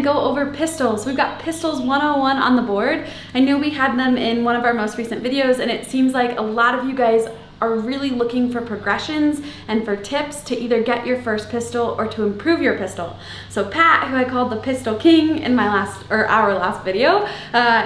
go over pistols. We've got pistols 101 on the board. I know we had them in one of our most recent videos, and it seems like a lot of you guys are really looking for progressions and for tips to either get your first pistol or to improve your pistol. So Pat, who I called the Pistol King in our last video,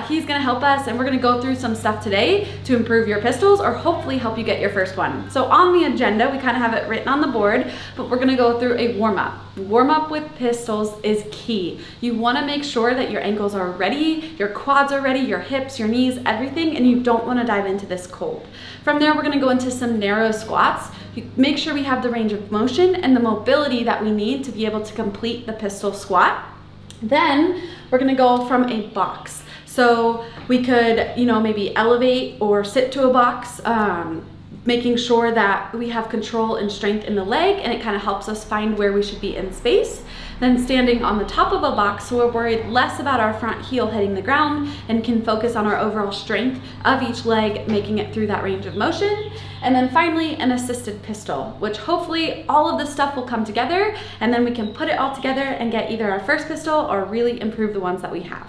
he's gonna help us, and we're gonna go through some stuff today to improve your pistols or hopefully help you get your first one. So on the agenda, we kind of have it written on the board, but we're gonna go through a warm-up. Warm-up with pistols is key. You wanna make sure that your ankles are ready, your quads are ready, your hips, your knees, everything, and you don't wanna dive into this cold. From there, we're gonna go into some narrow squats. Make sure we have the range of motion and the mobility that we need to be able to complete the pistol squat. Then we're gonna go from a box. So we could, maybe elevate or sit to a box, making sure that we have control and strength in the leg, and it kind of helps us find where we should be in space. Then standing on the top of a box, so we're worried less about our front heel hitting the ground and can focus on our overall strength of each leg, making it through that range of motion. And then finally, an assisted pistol, which hopefully all of this stuff will come together, and then we can put it all together and get either our first pistol or really improve the ones that we have.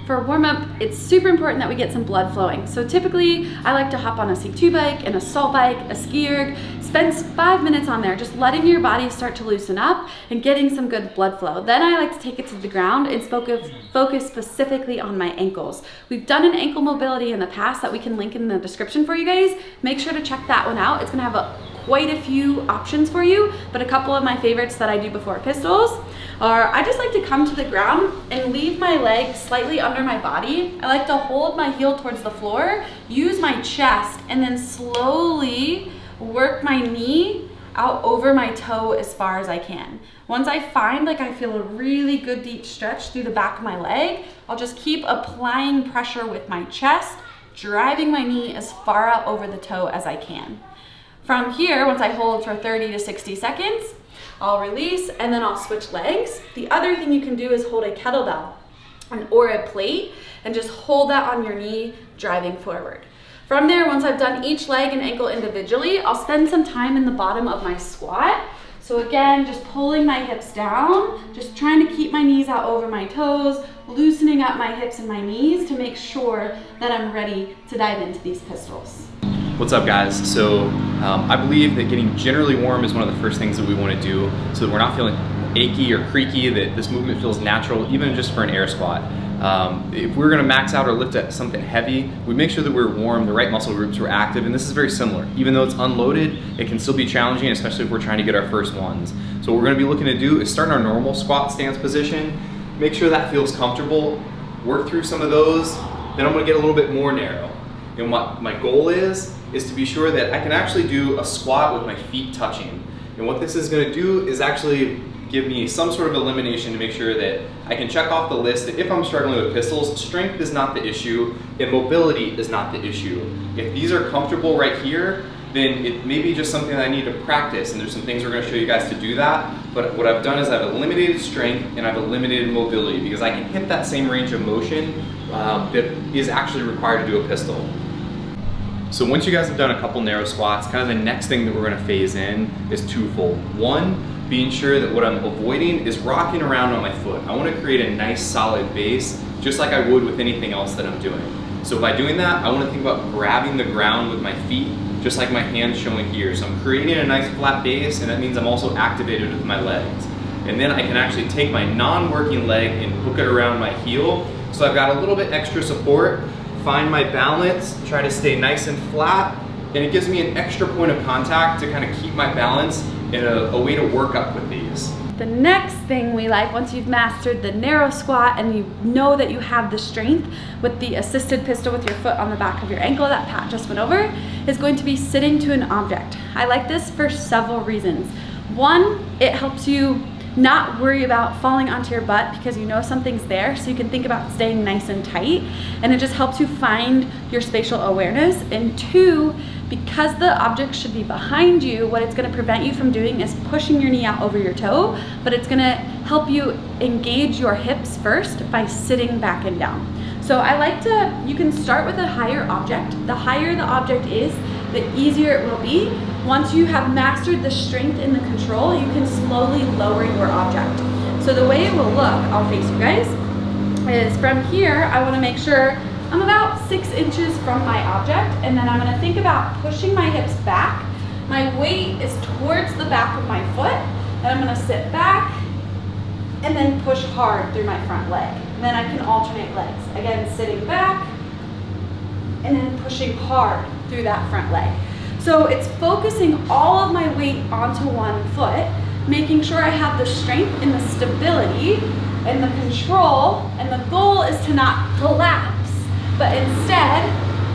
For warm-up, it's super important that we get some blood flowing. So typically, I like to hop on a C2 bike, an assault bike, a ski erg, spend 5 minutes on there, just letting your body start to loosen up and getting some good blood flow. Then I like to take it to the ground and focus specifically on my ankles. We've done an ankle mobility in the past that we can link in the description for you guys. Make sure to check that one out. It's gonna have quite a few options for you, but a couple of my favorites that I do before pistols are, I just like to come to the ground and leave my leg slightly under my body. I like to hold my heel towards the floor, use my chest, and then slowly work my knee out over my toe as far as I can. Once I find I feel a really good deep stretch through the back of my leg, I'll just keep applying pressure with my chest, driving my knee as far out over the toe as I can. From here, once I hold for 30 to 60 seconds, I'll release and then I'll switch legs. The other thing you can do is hold a kettlebell or a plate and just hold that on your knee, driving forward. From there, once I've done each leg and ankle individually, I'll spend some time in the bottom of my squat. So again, just pulling my hips down, just trying to keep my knees out over my toes, loosening up my hips and my knees to make sure that I'm ready to dive into these pistols. What's up, guys? So I believe that getting generally warm is one of the first things that we want to do so that we're not feeling achy or creaky, that this movement feels natural, even just for an air squat. If we're going to max out or lift at something heavy, we make sure that we're warm, the right muscle groups are active, and this is very similar. Even though it's unloaded, it can still be challenging, especially if we're trying to get our first ones. So what we're going to be looking to do is start in our normal squat stance position, make sure that feels comfortable, work through some of those, then I'm going to get a little bit more narrow. And what my goal is to be sure that I can actually do a squat with my feet touching. And what this is going to do is actually give me some sort of elimination to make sure that I can check off the list that if I'm struggling with pistols, strength is not the issue and mobility is not the issue. If these are comfortable right here, then it may be just something that I need to practice, and there's some things we're going to show you guys to do that. But what I've done is I've eliminated strength and I've eliminated mobility because I can hit that same range of motion that is actually required to do a pistol. So once you guys have done a couple narrow squats, kind of the next thing that we're going to phase in is twofold. One, being sure that what I'm avoiding is rocking around on my foot. I want to create a nice solid base, just like I would with anything else that I'm doing. So by doing that, I want to think about grabbing the ground with my feet, just like my hand's showing here. So I'm creating a nice flat base, and that means I'm also activated with my legs. And then I can actually take my non-working leg and hook it around my heel. So I've got a little bit extra support, find my balance, try to stay nice and flat, and it gives me an extra point of contact to kind of keep my balance and a way to work up with these. The next thing we like, once you've mastered the narrow squat and you know that you have the strength with the assisted pistol with your foot on the back of your ankle that Pat just went over, is going to be sitting to an object. I like this for several reasons. One, it helps you not worry about falling onto your butt because you know something's there, so you can think about staying nice and tight, and it just helps you find your spatial awareness. And two, because the object should be behind you, what it's going to prevent you from doing is pushing your knee out over your toe, but it's going to help you engage your hips first by sitting back and down. So I like to, you can start with a higher object. The higher the object is, the easier it will be. Once you have mastered the strength and the control, you can slowly lower your object. So the way it will look, I'll face you guys, is from here, I wanna make sure I'm about 6 inches from my object, and then I'm gonna think about pushing my hips back. My weight is towards the back of my foot, and I'm gonna sit back and then push hard through my front leg. And then I can alternate legs. Again, sitting back and then pushing hard through that front leg. So it's focusing all of my weight onto one foot, making sure I have the strength and the stability and the control, and the goal is to not collapse, but instead,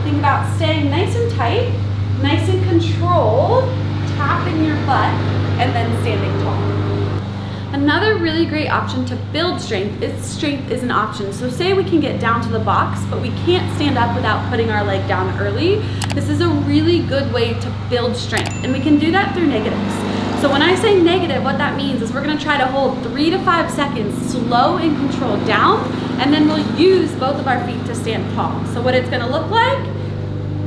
think about staying nice and tight, nice and controlled, tapping your butt, and then standing tall. Another really great option to build strength is an option. So say we can get down to the box, but we can't stand up without putting our leg down early. This is a really good way to build strength, and we can do that through negatives. So when I say negative, what that means is we're gonna try to hold 3 to 5 seconds slow and controlled down, and then we'll use both of our feet to stand tall. So what it's gonna look like,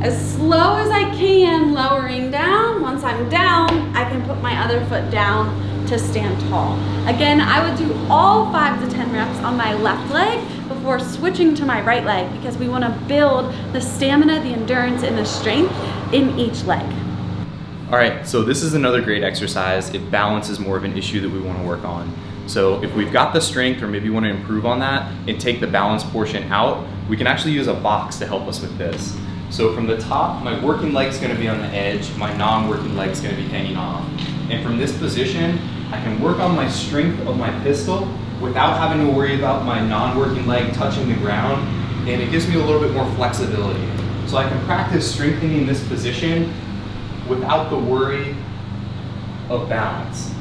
as slow as I can, lowering down. Once I'm down, I can put my other foot down to stand tall. Again, I would do all 5 to 10 reps on my left leg before switching to my right leg, because we wanna build the stamina, the endurance, and the strength in each leg. All right, so this is another great exercise if balance is more of an issue that we want to work on. So if we've got the strength, or maybe want to improve on that and take the balance portion out, we can actually use a box to help us with this. So from the top, my working leg's going to be on the edge, my non-working leg's going to be hanging off. And from this position, I can work on my strength of my pistol without having to worry about my non-working leg touching the ground, and it gives me a little bit more flexibility. So I can practice strengthening this position without the worry of balance.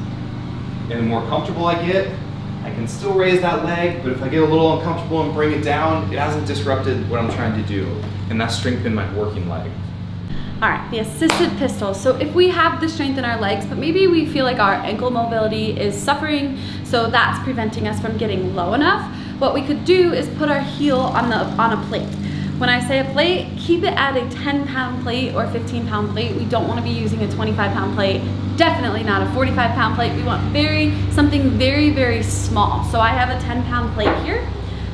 And the more comfortable I get, I can still raise that leg, but if I get a little uncomfortable and bring it down, it hasn't disrupted what I'm trying to do, and that's strengthen my working leg. All right, the assisted pistol. So if we have the strength in our legs, but maybe we feel like our ankle mobility is suffering, so that's preventing us from getting low enough, what we could do is put our heel on a plate. When I say a plate, keep it at a 10-pound plate or 15-pound plate. We don't want to be using a 25-pound plate, definitely not a 45-pound plate. We want something very, very small. So I have a 10-pound plate here.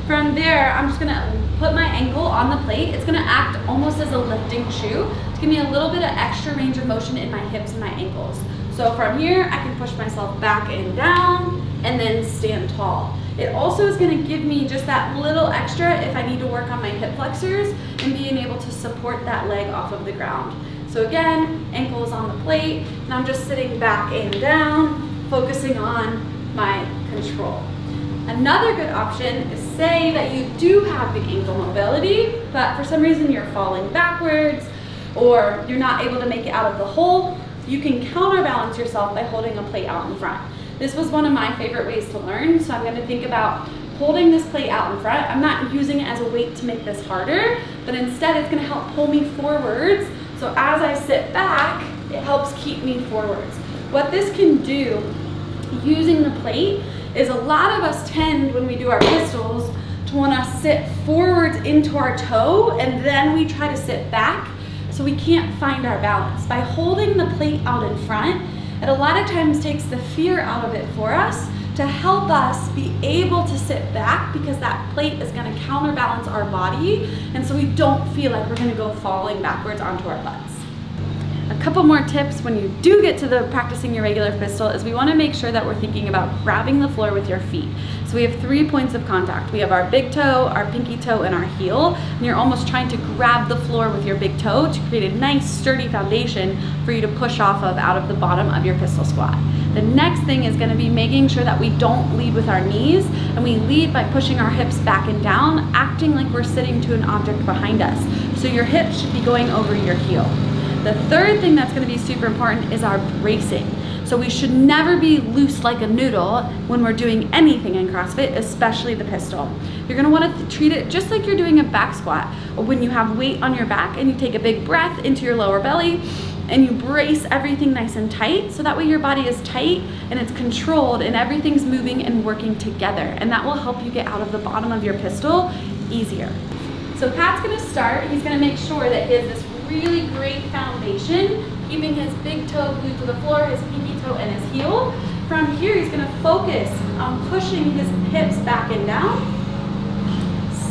From there, I'm just gonna put my ankle on the plate. It's gonna act almost as a lifting shoe to give me a little bit of extra range of motion in my hips and my ankles. So from here, I can push myself back and down and then stand tall. It also is going to give me just that little extra if I need to work on my hip flexors and being able to support that leg off of the ground. So again, ankle is on the plate, and I'm just sitting back and down, focusing on my control. Another good option is, say that you do have the ankle mobility, but for some reason you're falling backwards or you're not able to make it out of the hole, you can counterbalance yourself by holding a plate out in front. This was one of my favorite ways to learn, so I'm going to think about holding this plate out in front. I'm not using it as a weight to make this harder, but instead it's going to help pull me forwards, so as I sit back, it helps keep me forwards. What this can do, using the plate, is a lot of us tend, when we do our pistols, to want to sit forwards into our toe, and then we try to sit back, so we can't find our balance. By holding the plate out in front, it a lot of times takes the fear out of it for us to help us be able to sit back, because that plate is going to counterbalance our body, and so we don't feel like we're going to go falling backwards onto our butts. A couple more tips when you do get to the practicing your regular pistol is we want to make sure that we're thinking about grabbing the floor with your feet. So we have 3 points of contact. We have our big toe, our pinky toe, and our heel, and you're almost trying to grab the floor with your big toe to create a nice sturdy foundation for you to push off of out of the bottom of your pistol squat. The next thing is going to be making sure that we don't lead with our knees, and we lead by pushing our hips back and down, acting like we're sitting to an object behind us. So your hips should be going over your heel. The third thing that's going to be super important is our bracing. So we should never be loose like a noodle when we're doing anything in CrossFit, especially the pistol. You're going to want to treat it just like you're doing a back squat, or when you have weight on your back and you take a big breath into your lower belly and you brace everything nice and tight, so that way your body is tight and it's controlled and everything's moving and working together, and that will help you get out of the bottom of your pistol easier. So Pat's going to start. He's going to make sure that he has this really great foundation, keeping his big toe glued to the floor, his pinky toe, and his heel. From here, he's gonna focus on pushing his hips back and down,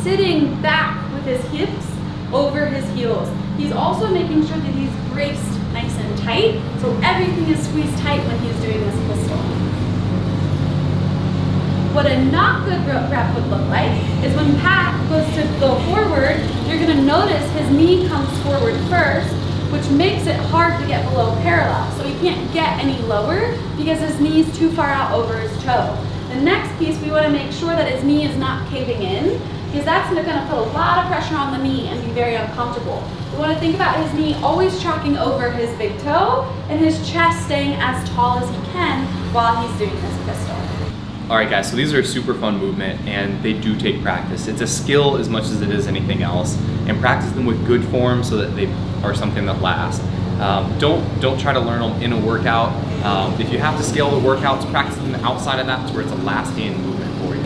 sitting back with his hips over his heels. He's also making sure that he's braced nice and tight, so everything is squeezed tight when he's doing this pistol. What a not good rep would look like is when Pat goes to go forward, you're gonna notice his knee comes forward first, which makes it hard to get below parallel. So he can't get any lower because his knee's too far out over his toe. The next piece, we wanna make sure that his knee is not caving in, because that's gonna put a lot of pressure on the knee and be very uncomfortable. We wanna think about his knee always tracking over his big toe and his chest staying as tall as he can while he's doing this pistol. All right guys, so these are a super fun movement and they do take practice. It's a skill as much as it is anything else, and practice them with good form so that they are something that lasts. Don't try to learn them in a workout. If you have to scale the workouts, practice them outside of that to where it's a lasting movement for you.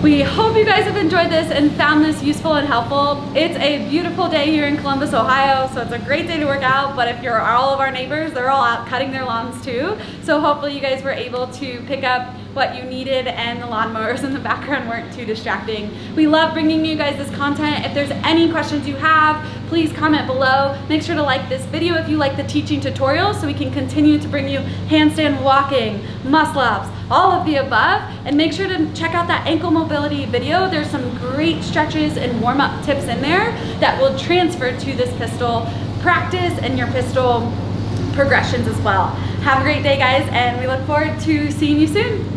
We hope you guys have enjoyed this and found this useful and helpful. It's a beautiful day here in Columbus, Ohio, so it's a great day to work out, but if you're all of our neighbors, they're all out cutting their lawns too. So hopefully you guys were able to pick up what you needed and the lawnmowers in the background weren't too distracting. We love bringing you guys this content. If there's any questions you have, please comment below. Make sure to like this video if you like the teaching tutorials so we can continue to bring you handstand walking, muscle ups, all of the above, and make sure to check out that ankle mobility video. There's some great stretches and warm-up tips in there that will transfer to this pistol practice and your pistol progressions as well. Have a great day guys, and we look forward to seeing you soon.